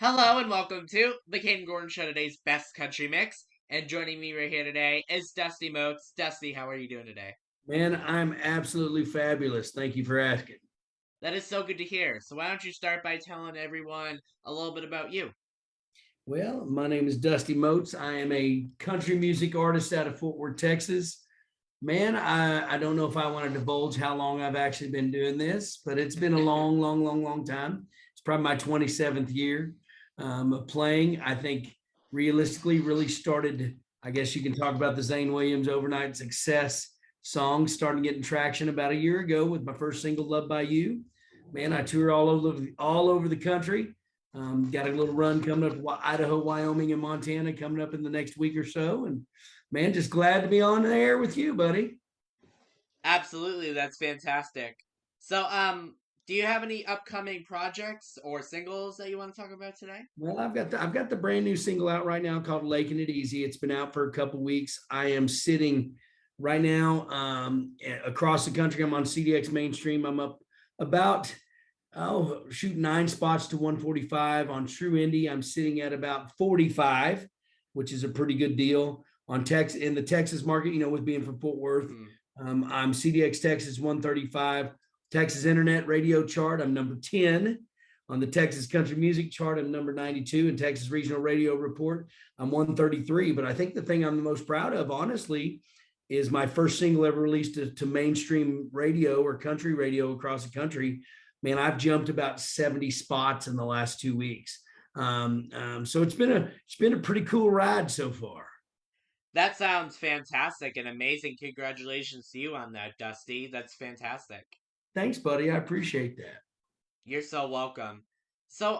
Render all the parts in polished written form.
Hello and welcome to the Kayden Gordon Show, today's best country mix. And joining me right here today is Dusty Moats. Dusty, how are you doing today? Man, I'm absolutely fabulous. Thank you for asking. That is so good to hear. So why don't you start by telling everyone a little bit about you? Well, my name is Dusty Moats. I am a country music artist out of Fort Worth, Texas. Man, I don't know if I want to divulge how long I've actually been doing this, but it's been a long, long, long, long time. It's probably my 27th year of playing. I think realistically, really started, I guess you can talk about the Zane Williams overnight success song, starting getting traction about a year ago with my first single, Love by You. Man, I tour all over the country. Got a little run coming up, Idaho, Wyoming, and Montana coming up in the next week or so. And man, just glad to be on the air with you, buddy. Absolutely, that's fantastic. So, do you have any upcoming projects or singles that you want to talk about today? Well, I've got the brand new single out right now called "Laking It Easy." It's been out for a couple weeks. I am sitting right now across the country. I'm on CDX Mainstream. I'm up about shoot 9 spots to 145 on True Indie. I'm sitting at about 45, which is a pretty good deal on Tex in the Texas market. With being from Fort Worth, Hmm. I'm CDX Texas 135, Texas Internet Radio Chart. I'm number 10 on the Texas Country Music Chart. I'm number 92 in Texas Regional Radio Report. I'm 133. But I think the thing I'm the most proud of, honestly, is my first single ever released to mainstream radio or country radio across the country. Man, I've jumped about 70 spots in the last 2 weeks. So it's been a pretty cool ride so far. That sounds fantastic and amazing. Congratulations to you on that, Dusty. That's fantastic. Thanks, buddy. I appreciate that. You're so welcome. So,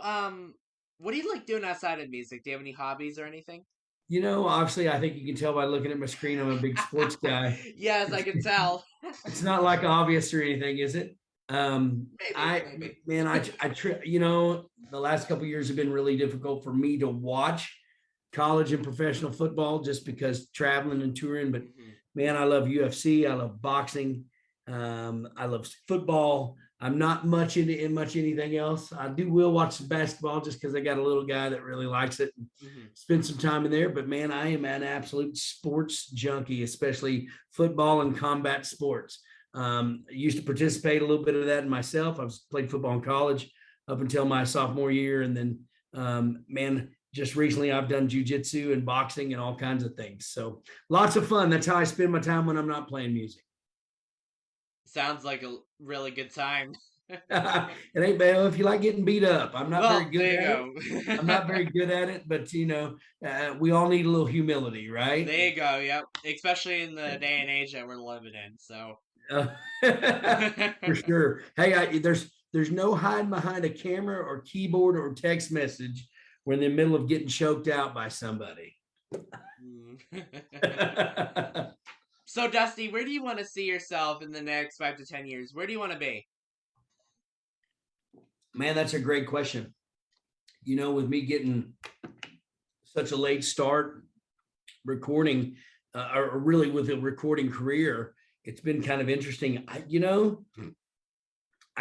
what do you like doing outside of music? Do you have any hobbies or anything? Obviously, I think you can tell by looking at my screen, I'm a big sports guy. Yes, I It's, can tell. it's not like obvious or anything, is it? Maybe, I maybe. man, the last couple of years have been really difficult for me to watch college and professional football just because traveling and touring. But Hmm. man, I love UFC. I love boxing. I love football. I'm not much into in much anything else. I will watch some basketball just because I got a little guy that really likes it and Hmm. spend some time in there. But man, I am an absolute sports junkie, especially football and combat sports. I used to participate a little bit of that in myself. I was played football in college up until my sophomore year, and then man, just recently I've done jujitsu and boxing and all kinds of things. So lots of fun. That's how I spend my time when I'm not playing music. Sounds like a really good time. It ain't bad if you like getting beat up. I'm not very Well, good there at it. you I'm go. not very good at it, but we all need a little humility, right? There you go, yep. Especially in the day and age that we're living in, so. Uh, for sure. Hey, there's no hiding behind a camera or keyboard or text message when in the middle of getting choked out by somebody. Mm. So, Dusty, where do you want to see yourself in the next 5 to 10 years? Where do you want to be? Man, that's a great question. With me getting such a late start recording, or really with a recording career, it's been kind of interesting. I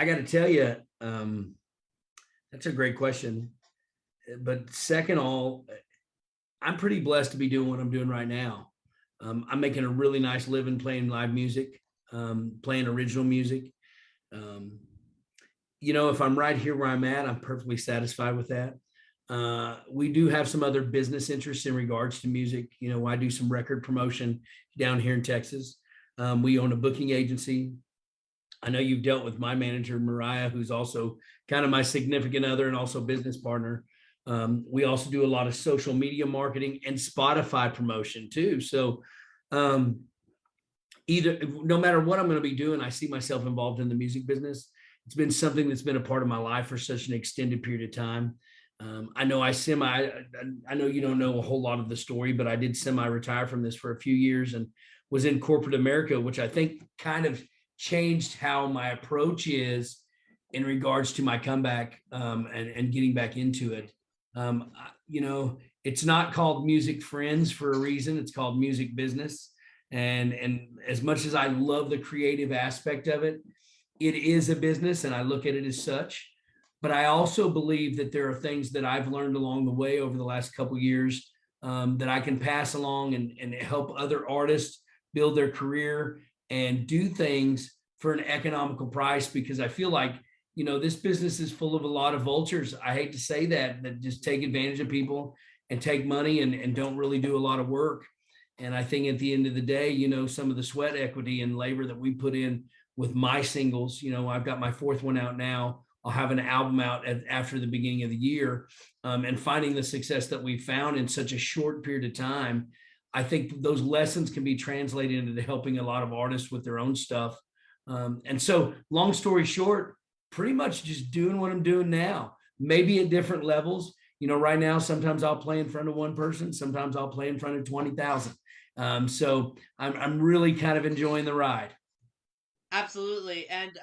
got to tell you, that's a great question. But second, all, I'm pretty blessed to be doing what I'm doing right now. I'm making a really nice living playing live music, playing original music. Um, if I'm right here where I'm at, I'm perfectly satisfied with that. We do have some other business interests in regards to music. I do some record promotion down here in Texas. We own a booking agency. I know you've dealt with my manager, Mariah, who's also kind of my significant other and also business partner. We also do a lot of social media marketing and Spotify promotion too. So um, no matter what I'm going to be doing, I see myself involved in the music business. It's been something that's been a part of my life for such an extended period of time. I know I know you don't know a whole lot of the story, but I did semi-retire from this for a few years and was in corporate America, which I think kind of changed how my approach is in regards to my comeback, and getting back into it. It's not called Music Friends for a reason. It's called Music Business. And as much as I love the creative aspect of it, it is a business and I look at it as such. but I also believe that there are things that I've learned along the way over the last couple of years that I can pass along and help other artists build their career and do things for an economical price, because I feel like, this business is full of a lot of vultures. I hate to say that just take advantage of people and take money and don't really do a lot of work. And I think at the end of the day, some of the sweat equity and labor that we put in with my singles, I've got my fourth one out now. I'll have an album out after the beginning of the year, and finding the success that we found in such a short period of time. I think those lessons can be translated into helping a lot of artists with their own stuff. And so, long story short, pretty much just doing what I'm doing now, maybe at different levels. Right now, sometimes I'll play in front of one person, sometimes I'll play in front of 20,000. So I'm really kind of enjoying the ride. Absolutely. And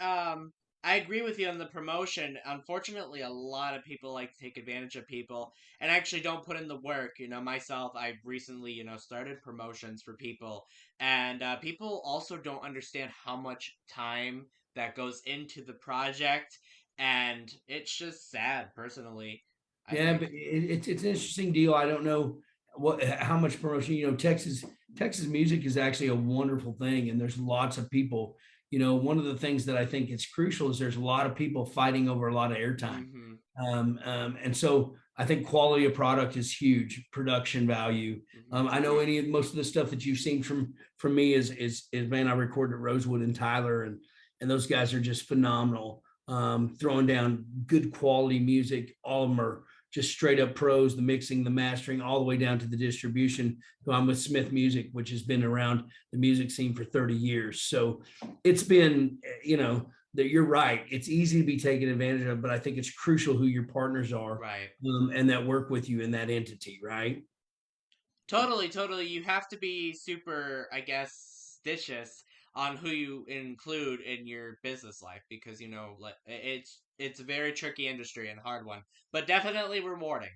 I agree with you on the promotion. Unfortunately, a lot of people like to take advantage of people and actually don't put in the work. Myself, I've recently, started promotions for people, and people also don't understand how much time that goes into the project, and it's just sad, personally, I Yeah, think. but it's an interesting deal. I don't know how much promotion. Texas music is actually a wonderful thing, and there's lots of people. One of the things that I think is crucial is there's a lot of people fighting over a lot of airtime, Mm-hmm. and so I think quality of product is huge. Production value. Mm-hmm. I know most of the stuff that you've seen from me is man. I recorded at Rosewood and Tyler, and those guys are just phenomenal. Throwing down good quality music. All of them are just straight up pros, the mixing, the mastering, all the way down to the distribution. So I'm with Smith Music, which has been around the music scene for 30 years. So it's been, that you're right. It's easy to be taken advantage of, but I think it's crucial who your partners are, Right. and that work with you in that entity, right? Totally, totally. You have to be super, I guess, stitious on who you include in your business life, because like it's a very tricky industry and hard one, but definitely rewarding.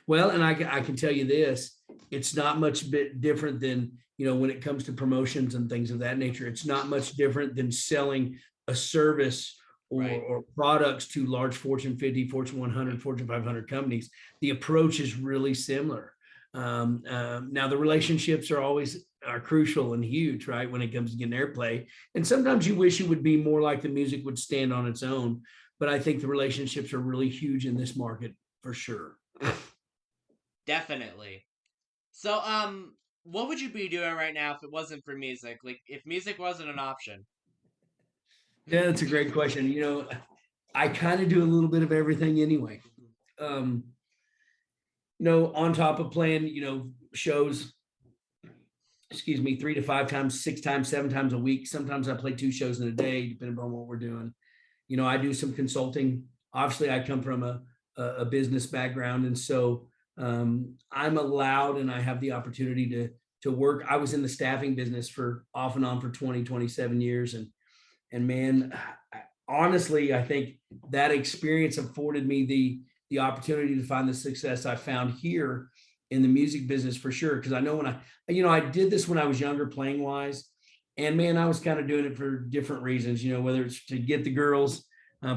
Well, and I can tell you this, it's not much bit different than, when it comes to promotions and things of that nature, it's not much different than selling a service or, Right. or products to large Fortune 50, Fortune 100, Fortune 500 companies. The approach is really similar. Now the relationships are crucial and huge, right? When it comes to getting airplay. And sometimes you wish it would be more like the music would stand on its own. But I think the relationships are really huge in this market for sure. Definitely. So, what would you be doing right now if it wasn't for music? Like, if music wasn't an option? Yeah, that's a great question. I kind of do a little bit of everything anyway. Mhm. Um, on top of playing, shows, excuse me, 3 to 5 times, 6 times, 7 times a week. Sometimes I play 2 shows in a day, depending on what we're doing. I do some consulting. Obviously, I come from a business background, and so I'm allowed and I have the opportunity to work. I was in the staffing business for off and on for 20, 27 years, and man, honestly, I think that experience afforded me the opportunity to find the success I found here in the music business for sure. Because I know I did this when I was younger, playing wise, and man, I was kind of doing it for different reasons. Whether it's to get the girls,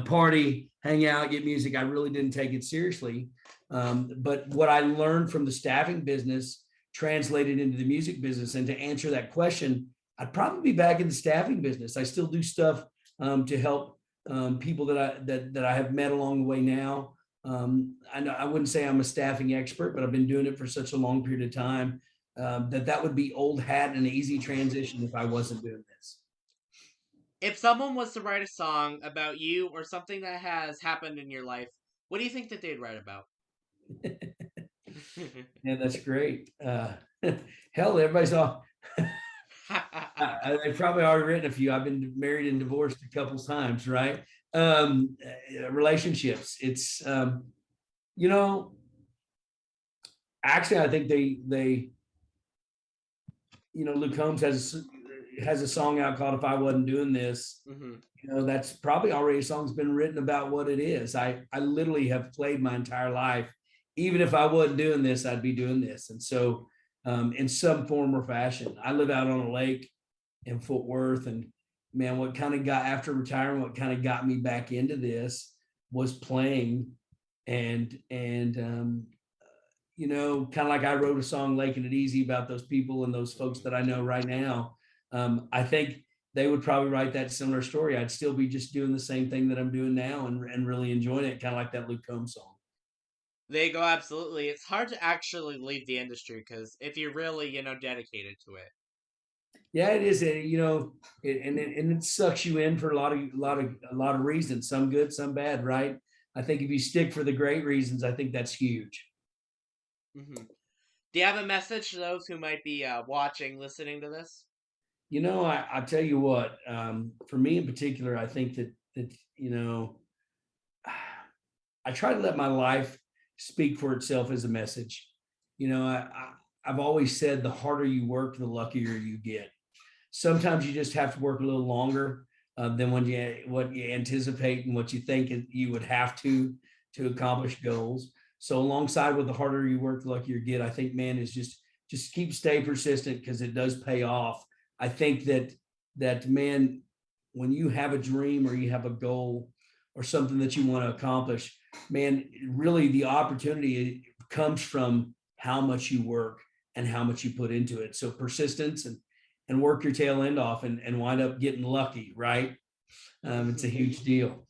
party, hang out, get music. I really didn't take it seriously. But what I learned from the staffing business translated into the music business. And to answer that question, I'd probably be back in the staffing business. I still do stuff to help people that I have met along the way now. I know I wouldn't say I'm a staffing expert, but I've been doing it for such a long period of time that would be old hat and an easy transition if I wasn't doing this. If someone was to write a song about you or something that has happened in your life, what do you think that they'd write about? Yeah, that's great. Hell, everybody's all. I've probably already written a few. I've been married and divorced a couple times, right? Relationships. It's you know, actually, I think they Luke Combs has a song out called "If I Wasn't Doing This." Hmm. That's probably already a song's been written about what it is. I literally have played my entire life. Even if I wasn't doing this, I'd be doing this. And so, in some form or fashion, I live out on a lake in Fort Worth, and man, what kind of got after retiring, what kind of got me back into this was playing, kind of like I wrote a song, "Laking It Easy," about those people and those folks that I know right now. I think they would probably write that similar story. I'd still be just doing the same thing that I'm doing now and really enjoying it, kind of like that Luke Combs song. They go absolutely. It's hard to actually leave the industry because if you're really, dedicated to it. Yeah, it is. And it sucks you in for a lot of reasons. Some good, some bad, right? I think if you stick for the great reasons, I think that's huge. Hmm. Do you have a message to those who might be watching, listening to this? I tell you what, for me in particular, I think that I try to let my life speak for itself as a message. I've always said the harder you work, the luckier you get. Sometimes you just have to work a little longer than what you anticipate and what you think you would have to accomplish goals. So alongside with the harder you work, the luckier you get. I think, man, is just stay persistent because it does pay off. I think that man, when you have a dream or you have a goal or something that you want to accomplish, man, really the opportunity comes from how much you work and how much you put into it. So persistence and work your tail end off and wind up getting lucky, right? It's a huge deal.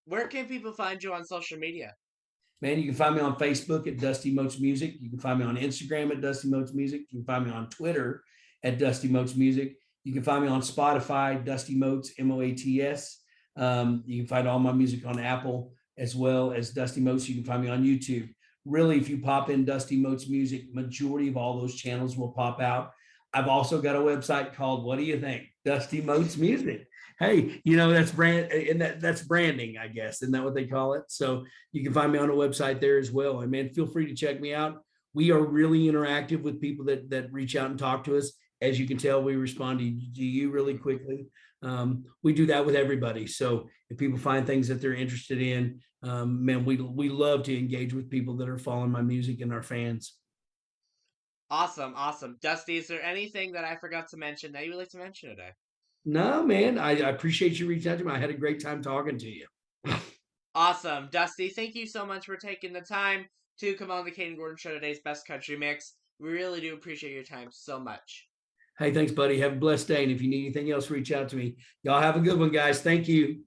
Where can people find you on social media? Man, you can find me on Facebook at Dusty Moats Music. You can find me on Instagram at Dusty Moats Music. You can find me on Twitter at Dusty Moats Music. You can find me on Spotify, Dusty Moats, Moats. You can find all my music on Apple as well as Dusty Moats. You can find me on YouTube. Really, if you pop in Dusty Moats Music, majority of all those channels will pop out. I've also got a website called What Do You Think? Dusty Moats Music. Hey, that's that's branding, I guess. Isn't that what they call it? So you can find me on a website there as well. And man, feel free to check me out. We are really interactive with people that reach out and talk to us. As you can tell, we respond to you really quickly. We do that with everybody. So if people find things that they're interested in, man, we love to engage with people that are following my music and our fans. Awesome, awesome. Dusty, is there anything that I forgot to mention that you would like to mention today? No, man, I appreciate you reaching out to me. I had a great time talking to you. Awesome. Dusty, thank you so much for taking the time to come on the Kayden Gordon Show, today's Best Country Mix. We really do appreciate your time so much. Hey, thanks, buddy. Have a blessed day. And if you need anything else, reach out to me. Y'all have a good one, guys. Thank you.